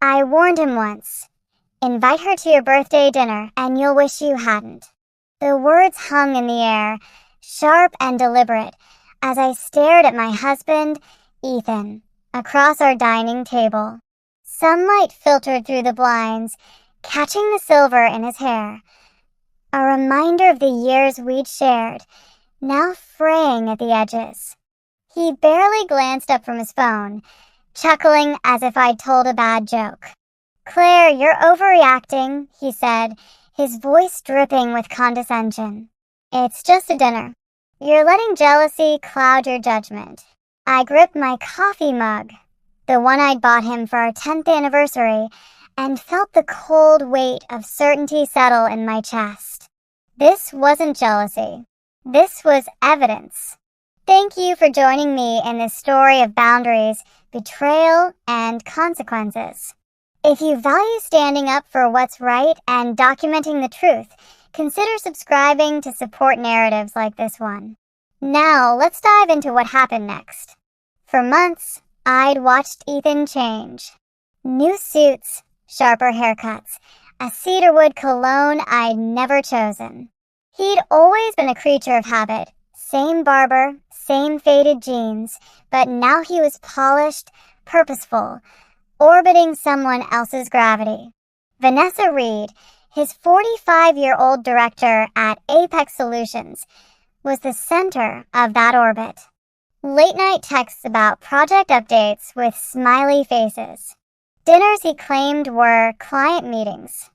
I warned him once. Invite her to your birthday dinner, and you'll wish you hadn't. The words hung in the air, sharp and deliberate, as I stared at my husband, Ethan, across our dining table. Sunlight filtered through the blinds, catching the silver in his hair. A reminder of the years we'd shared, now fraying at the edges. He barely glanced up from his phone, chuckling as if I'd told a bad joke. "Claire, you're overreacting," he said, his voice dripping with condescension. "It's just a dinner. You're letting jealousy cloud your judgment." I gripped my coffee mug, the one I'd bought him for our 10th anniversary, and felt the cold weight of certainty settle in my chest. This wasn't jealousy. This was evidence. Thank you for joining me in this story of boundaries, betrayal, and consequences. If you value standing up for what's right and documenting the truth, consider subscribing to support narratives like this one. Now, let's dive into what happened next. For months, I'd watched Ethan change. New suits, sharper haircuts, a cedarwood cologne I'd never chosen. He'd always been a creature of habit, same barber, same faded jeans, but now he was polished, purposeful, orbiting someone else's gravity. Vanessa Reed, his 45-year-old director at Apex Solutions, was the center of that orbit. Late-night texts about project updates with smiley faces. Dinners he claimed were client meetings.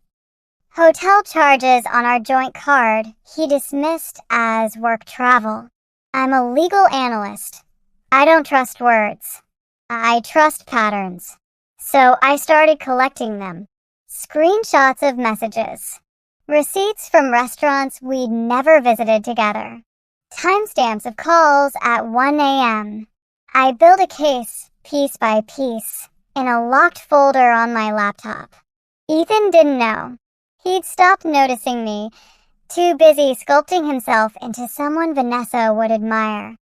Hotel charges on our joint card he dismissed as work travel. I'm a legal analyst. I don't trust words. I trust patterns. So I started collecting them. Screenshots of messages. Receipts from restaurants we'd never visited together. Timestamps of calls at 1 a.m. I built a case, piece by piece, in a locked folder on my laptop. Ethan didn't know. He'd stopped noticing me, too busy sculpting himself into someone Vanessa would admire.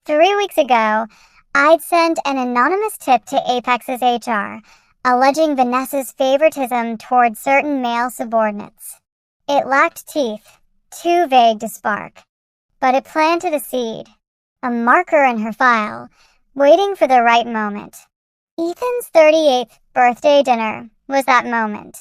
3 weeks ago, I'd sent an anonymous tip to Apex's HR, alleging Vanessa's favoritism toward certain male subordinates. It lacked teeth, too vague to spark. But it planted a seed, a marker in her file, waiting for the right moment. Ethan's 38th birthday dinner was that moment.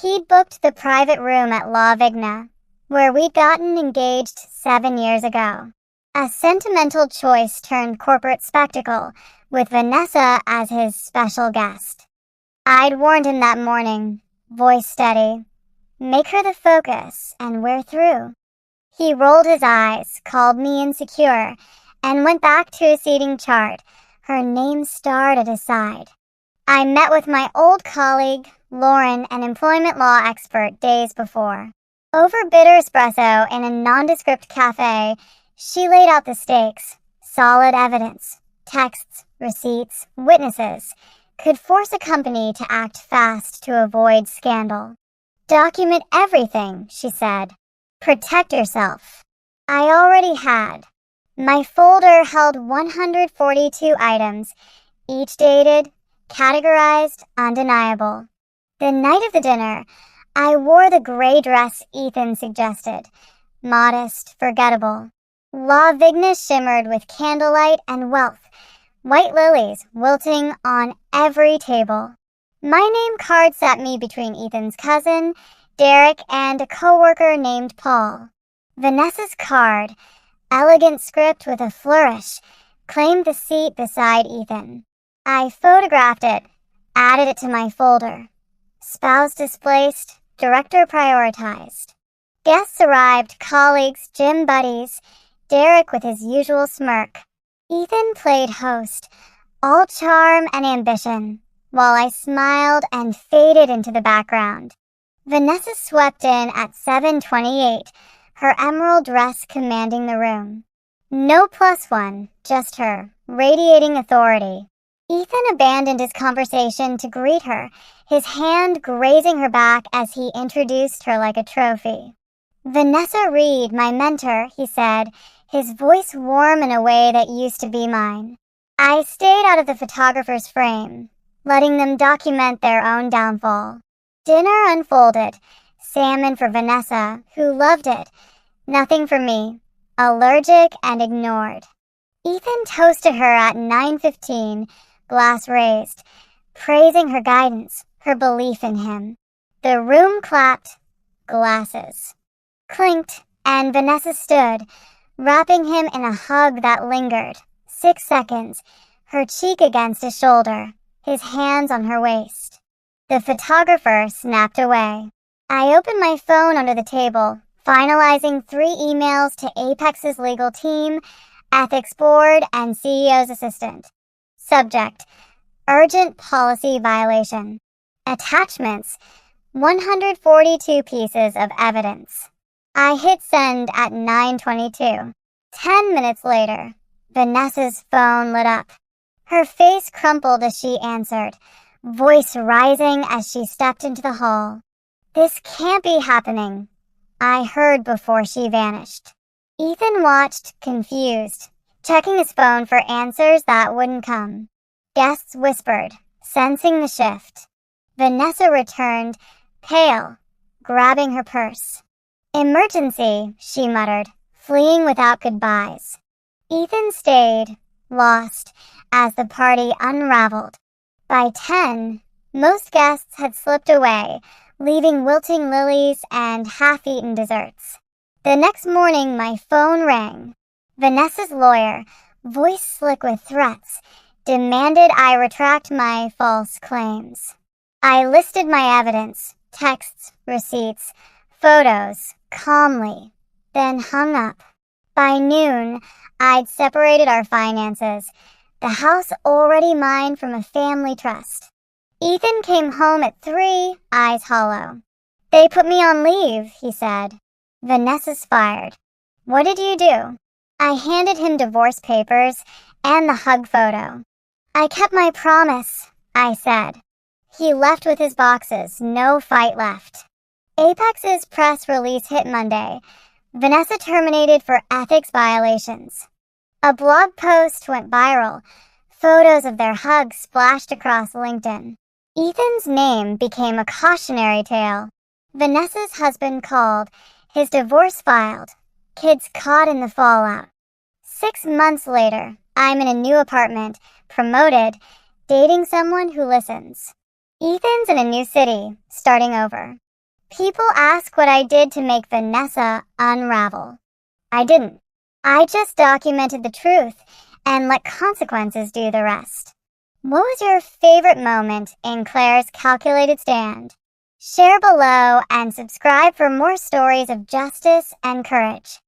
He'd booked the private room at La Vigna, where we'd gotten engaged 7 years ago. A sentimental choice turned corporate spectacle, with Vanessa as his special guest. I'd warned him that morning, voice steady, "Make her the focus, and we're through." He rolled his eyes, called me insecure, and went back to his seating chart, her name starred at his side. I met with my old colleague, Lauren, an employment law expert, days before. Over bitter espresso in a nondescript cafe, she laid out the stakes. Solid evidence, texts, receipts, witnesses, could force a company to act fast to avoid scandal. "Document everything," she said. "Protect yourself." I already had. My folder held 142 items, each dated, categorized, undeniable. The night of the dinner, I wore the gray dress Ethan suggested. Modest, forgettable. La Vigna shimmered with candlelight and wealth, white lilies wilting on every table. My name card sat me between Ethan's cousin, Derek, and a coworker named Paul. Vanessa's card, elegant script with a flourish, claimed the seat beside Ethan. I photographed it, added it to my folder. Spouse displaced, director prioritized. Guests arrived, colleagues, gym buddies, Derek with his usual smirk. Ethan played host, all charm and ambition, while I smiled and faded into the background. Vanessa swept in at 7:28, her emerald dress commanding the room. No plus one, just her, radiating authority. Ethan abandoned his conversation to greet her, his hand grazing her back as he introduced her like a trophy. "Vanessa Reed, my mentor," he said, his voice warm in a way that used to be mine. I stayed out of the photographer's frame, letting them document their own downfall. Dinner unfolded. Salmon for Vanessa, who loved it. Nothing for me. Allergic and ignored. Ethan toasted her at 9:15, glass raised, praising her guidance, her belief in him. The room clapped. Glasses clinked, and Vanessa stood, wrapping him in a hug that lingered. 6 seconds, her cheek against his shoulder, his hands on her waist. The photographer snapped away. I opened my phone under the table, finalizing 3 emails to Apex's legal team, ethics board, and CEO's assistant. Subject: urgent policy violation. Attachments: 142 pieces of evidence. I hit send at 9:22. 10 minutes later, Vanessa's phone lit up. Her face crumpled as she answered, voice rising as she stepped into the hall. This can't be happening, I heard before she vanished. Ethan watched, confused, checking his phone for answers that wouldn't come. Guests whispered, sensing the shift. Vanessa returned, pale, grabbing her purse. Emergency, she muttered, fleeing without goodbyes. Ethan stayed, lost, as the party unraveled. By 10, most guests had slipped away, leaving wilting lilies and half-eaten desserts. The next morning, my phone rang. Vanessa's lawyer, voice slick with threats, demanded I retract my false claims. I listed my evidence, texts, receipts, photos, calmly, then hung up. By noon, I'd separated our finances, the house already mine from a family trust. Ethan came home at 3, eyes hollow. They put me on leave, he said. Vanessa's fired. What did you do? I handed him divorce papers and the hug photo. I kept my promise, I said. He left with his boxes, no fight left. Apex's press release hit Monday. Vanessa terminated for ethics violations. A blog post went viral. Photos of their hugs splashed across LinkedIn. Ethan's name became a cautionary tale. Vanessa's husband called, his divorce filed, kids caught in the fallout. 6 months later, I'm in a new apartment, promoted, dating someone who listens. Ethan's in a new city, starting over. People ask what I did to make Vanessa unravel. I didn't. I just documented the truth and let consequences do the rest. What was your favorite moment in Claire's calculated stand? Share below and subscribe for more stories of justice and courage.